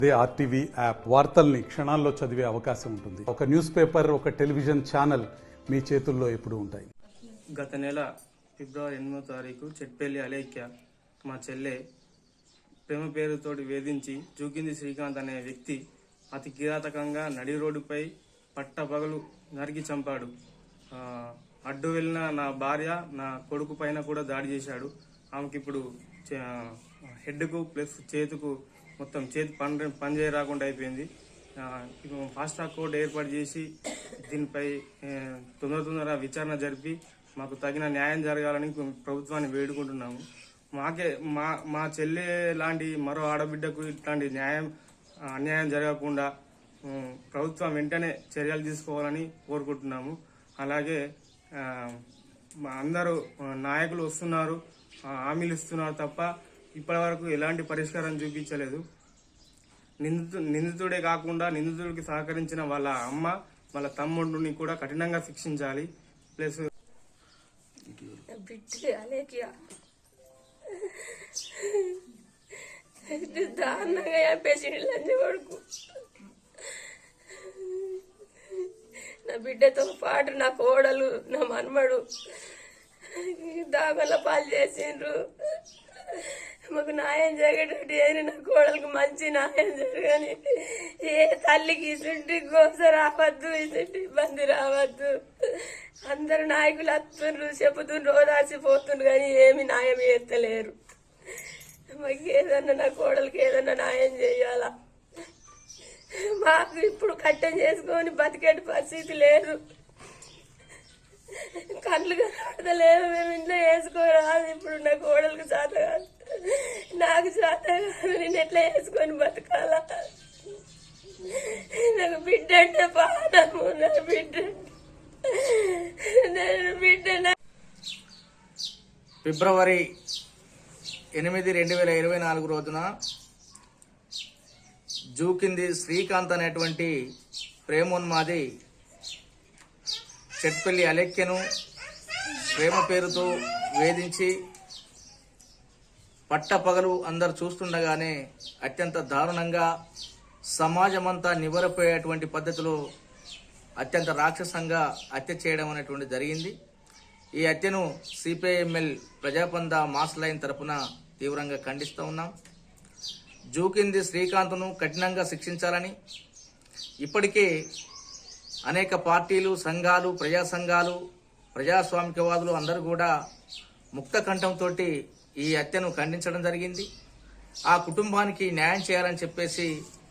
అదే RTV app వార్తల్ని క్షణాల్లో చదివే అవకాశం ఉంటుంది. ఒక న్యూస్ పేపర్, ఒక టెలివిజన్ ఛానల్ మీ చేతుల్లో ఎప్పుడూ ఉంటాయి. గత నెల ఫిబ్రవరి 8వ తారీఖు చెట్పల్లి అలేఖ్య మా చెల్లె ప్రేమ పేరుతోటి వేధించి జూకింది శ్రీకాంత్ అనే వ్యక్తి అతి కిరాతకంగా నడి రోడ్డుపై పట్టపగలు నరికి చంపాడు. అడ్డు వెళ్ళిన నా భార్య, నా కొడుకు పైన కూడా దాడి చేశాడు. ఆమెకి ఇప్పుడు హెడ్కు ప్లస్ చేతుకు మొత్తం చేతి పని చేయరాకుండా అయిపోయింది. ఫాస్ట్ ట్రాక్ కోర్టు ఏర్పాటు చేసి దీనిపై తొందర విచారణ జరిపి మాకు తగిన న్యాయం జరగాలని ప్రభుత్వాన్ని వేడుకుంటున్నాము. మా చెల్లె లాంటి మరో ఆడబిడ్డకు ఇట్లాంటి అన్యాయం జరగకుండా ప్రభుత్వం వెంటనే చర్యలు తీసుకోవాలని కోరుకుంటున్నాము. అలాగే అందరూ నాయకులు వస్తున్నారు, హామీలు ఇస్తున్నారు తప్ప ఇప్పటి వరకు ఎలాంటి పరిష్కారం చూపించలేదు. నిందితుడే కాకుండా నిందితుడికి సహకరించిన వాళ్ళ అమ్మ, వాళ్ళ తమ్ముడిని కూడా కఠినంగా శిక్షించాలి. ప్లస్ దారుణంగా చంపేసిండు లంజ కొడుకు. నా బిడ్డతో పాటు నా కోడలు, నా మనమడు దాగల పాలు చేసిండ్రు. మాకు న్యాయం జరగటట్టు అయినా నా కోడలకు మంచి న్యాయం జరగని. ఏ తల్లికి ఇసుంటి గోస రావద్దు, ఇసుంటి ఇబ్బంది రావద్దు. అందరు నాయకులు వస్తుండ్రు, చెబుతుండ్రు, రోదాసిపోతుండ్రు, కానీ ఏమి న్యాయం చేస్తలేరు. మాకు ఏదన్నా నా కోడలకి ఏదన్నా న్యాయం చేయాలా? మాకు ఇప్పుడు కట్టం చేసుకొని బతికేటి పరిస్థితి లేదు. కళ్ళు కనబడతలేవు, మేము ఇంట్లో వేసుకోరాదు. ఇప్పుడు నా కోడలకు చేత కాదు, నాకు చేత కాదు. నేను ఎట్లా వేసుకొని బతకాలా? నాకు బిడ్డ అంటే పానము, నా బిడ్డ ఫిబ్రవరి 8, 2024 రోజున జూకింది శ్రీకాంత్ అనేటువంటి ప్రేమోన్మాది చెట్పల్లి అలేఖ్యను ప్రేమ పేరుతో వేధించి పట్టపగలు అందరు చూస్తుండగానే అత్యంత దారుణంగా సమాజమంతా నివరపోయేటువంటి పద్ధతిలో అత్యంత రాక్షసంగా హత్య చేయడం అనేటువంటి జరిగింది. ఈ హత్యను సిపిఐఎంఎల్ ప్రజాపంద మాస్ లైన్ తరపున తీవ్రంగా ఖండిస్తూ ఉన్నాం. జూకింది శ్రీకాంత్ను కఠినంగా శిక్షించాలని ఇప్పటికే అనేక పార్టీలు, సంఘాలు, ప్రజా సంఘాలు, ప్రజాస్వామికవాదులు అందరూ కూడా ముక్త కంఠంతో ఈ హత్యను ఖండించడం జరిగింది. ఆ కుటుంబానికి న్యాయం చేయాలని చెప్పేసి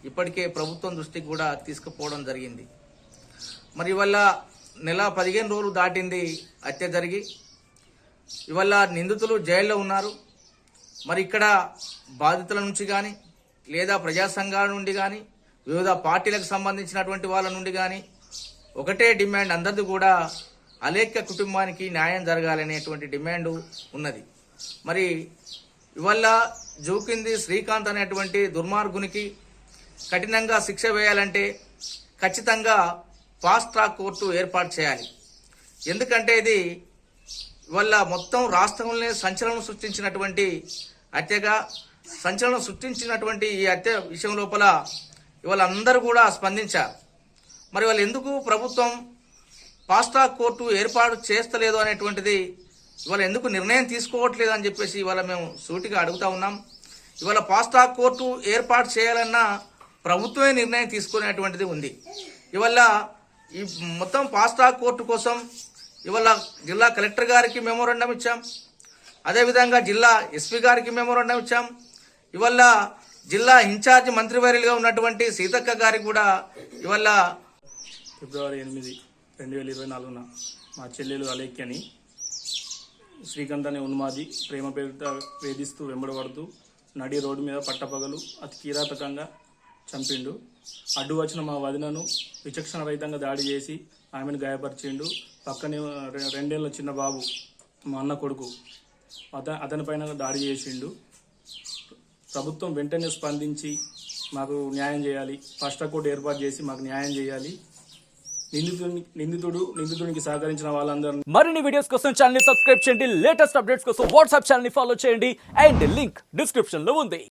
ఇప్పటికే ప్రభుత్వం దృష్టికి కూడా తీసుకుపోవడం జరిగింది. మరి ఇవాళ నెల 15 రోజులు దాటింది హత్య జరిగి. ఇవాళ నిందితులు జైల్లో ఉన్నారు. మరి ఇక్కడ బాధితుల నుంచి కానీ, లేదా ప్రజా సంఘాల నుండి కానీ, వివిధ పార్టీలకు సంబంధించినటువంటి వాళ్ళ నుండి కానీ ఒకటే డిమాండ్ అందరిది కూడా అలేఖ్య కుటుంబానికి న్యాయం జరగాలనేటువంటి డిమాండ్ ఉన్నది. మరి ఇవాళ జూకింది శ్రీకాంత్ అనేటువంటి దుర్మార్గునికి కఠినంగా శిక్ష వేయాలంటే ఖచ్చితంగా ఫాస్ట్ ట్రాక్ కోర్టు ఏర్పాటు చేయాలి. ఎందుకంటే ఇది ఇవాళ మొత్తం రాష్ట్రంలోనే సంచలనం సృష్టించినటువంటి హత్యగా, సంచలనం సృష్టించినటువంటి ఈ హత్య విషయం లోపల ఇవాళ అందరూ కూడా స్పందించారు. మరి వాళ్ళు ఎందుకు ప్రభుత్వం ఫాస్ట్ ట్రాక్ కోర్టు ఏర్పాటు చేస్తలేదు అనేటువంటిది, ఇవాళ ఎందుకు నిర్ణయం తీసుకోవట్లేదు అని చెప్పేసి ఇవాళ మేము సూటిగా అడుగుతా ఉన్నాం. ఇవాళ ఫాస్ట్ ట్రాక్ కోర్టు ఏర్పాటు చేయాలన్నా ప్రభుత్వమే నిర్ణయం తీసుకునేటువంటిది ఉంది. ఇవాళ ఈ మొత్తం ఫాస్ట్ ట్రాక్ కోర్టు కోసం ఇవాళ జిల్లా కలెక్టర్ గారికి మెమోరాండం ఇచ్చాం, అదేవిధంగా జిల్లా ఎస్పీ గారికి మెమోరాండం ఇచ్చాం. ఇవాళ జిల్లా ఇన్ఛార్జ్ మంత్రివర్యులుగా ఉన్నటువంటి సీతక్క గారికి కూడా ఇవాళ ఫిబ్రవరి 8, 2024 మా చెల్లెలు అలేఖ్యని శ్రీకాంత్ అనే ఉన్మాది ప్రేమ పేరుతో వేధిస్తూ వెంబడబడుతూ నడి రోడ్డు మీద పట్టపగలు అతి కిరాతకంగా చంపిండు. అడ్డు వచ్చిన మా వదినను విచక్షణ రహితంగా దాడి చేసి ఆమెను గాయపరిచిండు. పక్కనే 2 ఏళ్ల చిన్న బాబు, మా అన్న కొడుకు, అతని పైన దాడి చేసిండు. ప్రభుత్వం వెంటనే స్పందించి మాకు న్యాయం చేయాలి, ఫాస్ట్ ట్రాక్ కోర్టు ఏర్పాటు చేసి మాకు న్యాయం చేయాలి. నిందితుడికి సహకరించిన వాళ్ళందరూ. మరిన్ని వీడియోస్ కోసం ఛానల్ ని సబ్స్క్రైబ్ చేయండి. లేటెస్ట్ అప్డేట్స్ కోసం వాట్సాప్ ఛానల్ ని ఫాలో చేయండి. అండ్ లింక్ డిస్క్రిప్షన్ లో ఉంది.